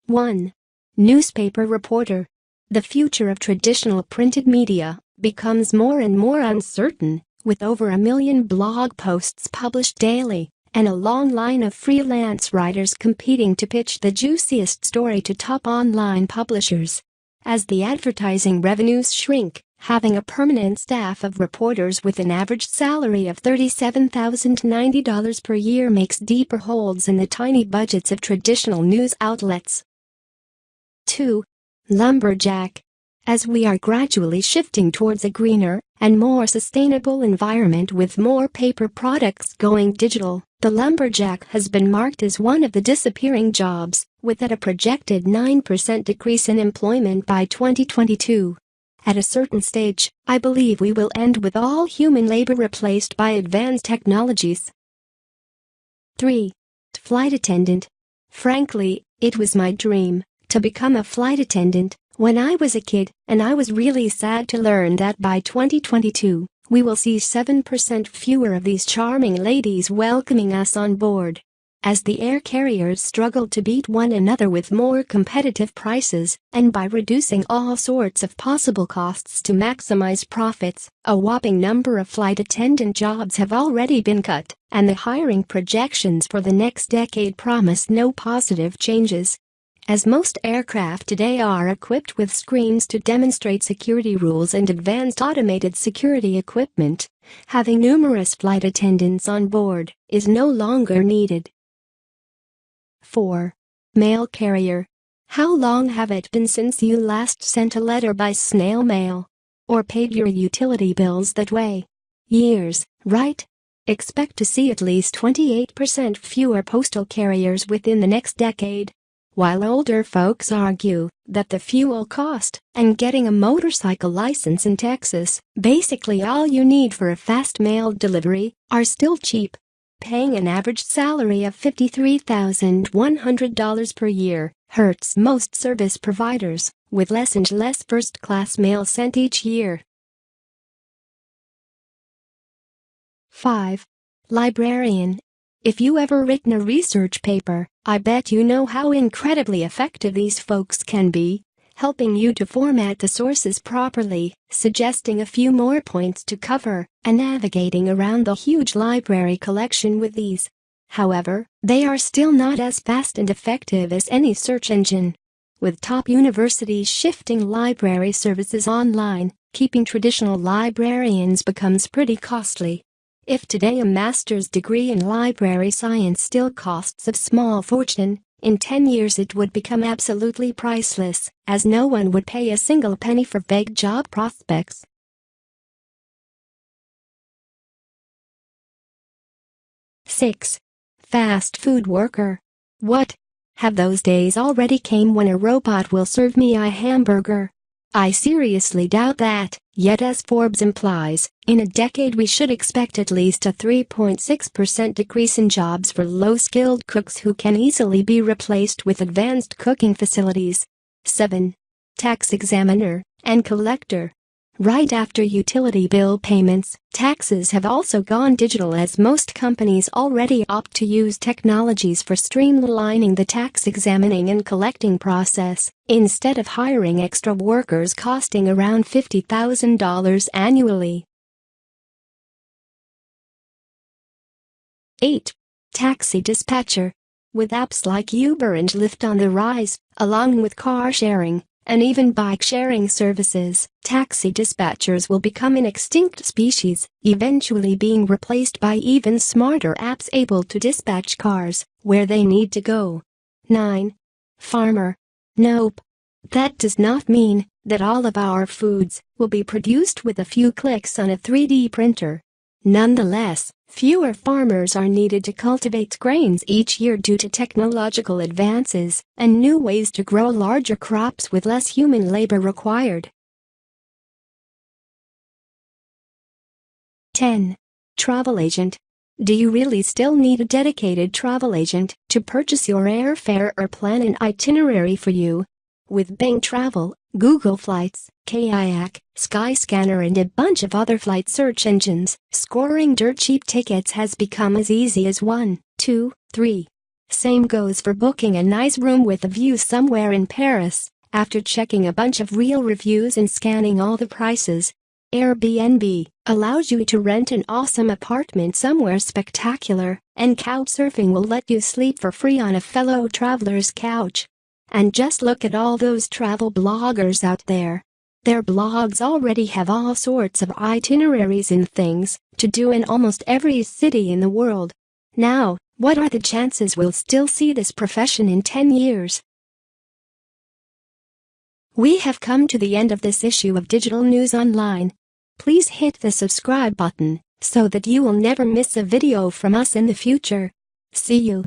1. Newspaper reporter. The future of traditional printed media becomes more and more uncertain, with over 1 million blog posts published daily and a long line of freelance writers competing to pitch the juiciest story to top online publishers. As the advertising revenues shrink, having a permanent staff of reporters with an average salary of $37,090 per year makes deeper holes in the tiny budgets of traditional news outlets. 2. Lumberjack. As we are gradually shifting towards a greener and more sustainable environment with more paper products going digital, the lumberjack has been marked as one of the disappearing jobs, with a projected 9% decrease in employment by 2022. At a certain stage, I believe we will end with all human labor replaced by advanced technologies. 3. Flight attendant. Frankly, it was my dream to become a flight attendant when I was a kid, and I was really sad to learn that by 2022, we will see 7% fewer of these charming ladies welcoming us on board. As the air carriers struggle to beat one another with more competitive prices, and by reducing all sorts of possible costs to maximize profits, a whopping number of flight attendant jobs have already been cut, and the hiring projections for the next decade promise no positive changes. As most aircraft today are equipped with screens to demonstrate security rules and advanced automated security equipment, having numerous flight attendants on board is no longer needed. 4. Mail carrier. How long have it been since you last sent a letter by snail mail? Or paid your utility bills that way? Years, right? Expect to see at least 28% fewer postal carriers within the next decade. While older folks argue that the fuel cost and getting a motorcycle license in Texas, basically all you need for a fast mail delivery, are still cheap. Paying an average salary of $53,100 per year hurts most service providers, with less and less first-class mail sent each year. 5. Librarian. If you ever written a research paper, I bet you know how incredibly effective these folks can be, helping you to format the sources properly, suggesting a few more points to cover, and navigating around the huge library collection with ease. However, they are still not as fast and effective as any search engine. With top universities shifting library services online, keeping traditional librarians becomes pretty costly. If today a master's degree in library science still costs a small fortune, in 10 years it would become absolutely priceless, as no one would pay a single penny for vague job prospects. 6. Fast food worker. What? Have those days already came when a robot will serve me a hamburger? I seriously doubt that, yet as Forbes implies, in a decade we should expect at least a 3.6% decrease in jobs for low-skilled cooks who can easily be replaced with advanced cooking facilities. 7. Tax examiner and collector. Right after utility bill payments, taxes have also gone digital as most companies already opt to use technologies for streamlining the tax examining and collecting process, instead of hiring extra workers costing around $50,000 annually. 8. Taxi dispatcher. With apps like Uber and Lyft on the rise, along with car sharing and even bike-sharing services, taxi dispatchers will become an extinct species, eventually being replaced by even smarter apps able to dispatch cars where they need to go. 9. Farmer. Nope. That does not mean that all of our foods will be produced with a few clicks on a 3D printer. Nonetheless, fewer farmers are needed to cultivate grains each year due to technological advances and new ways to grow larger crops with less human labor required. 10. Travel agent. Do you really still need a dedicated travel agent to purchase your airfare or plan an itinerary for you? With Bing Travel, Google Flights, Kayak, Skyscanner and a bunch of other flight search engines, scoring dirt cheap tickets has become as easy as 1, 2, 3. Same goes for booking a nice room with a view somewhere in Paris, after checking a bunch of real reviews and scanning all the prices. Airbnb allows you to rent an awesome apartment somewhere spectacular, and couchsurfing will let you sleep for free on a fellow traveler's couch. And just look at all those travel bloggers out there. Their blogs already have all sorts of itineraries and things to do in almost every city in the world. Now, what are the chances we'll still see this profession in 10 years? We have come to the end of this issue of Digital News Online. Please hit the subscribe button so that you will never miss a video from us in the future. See you.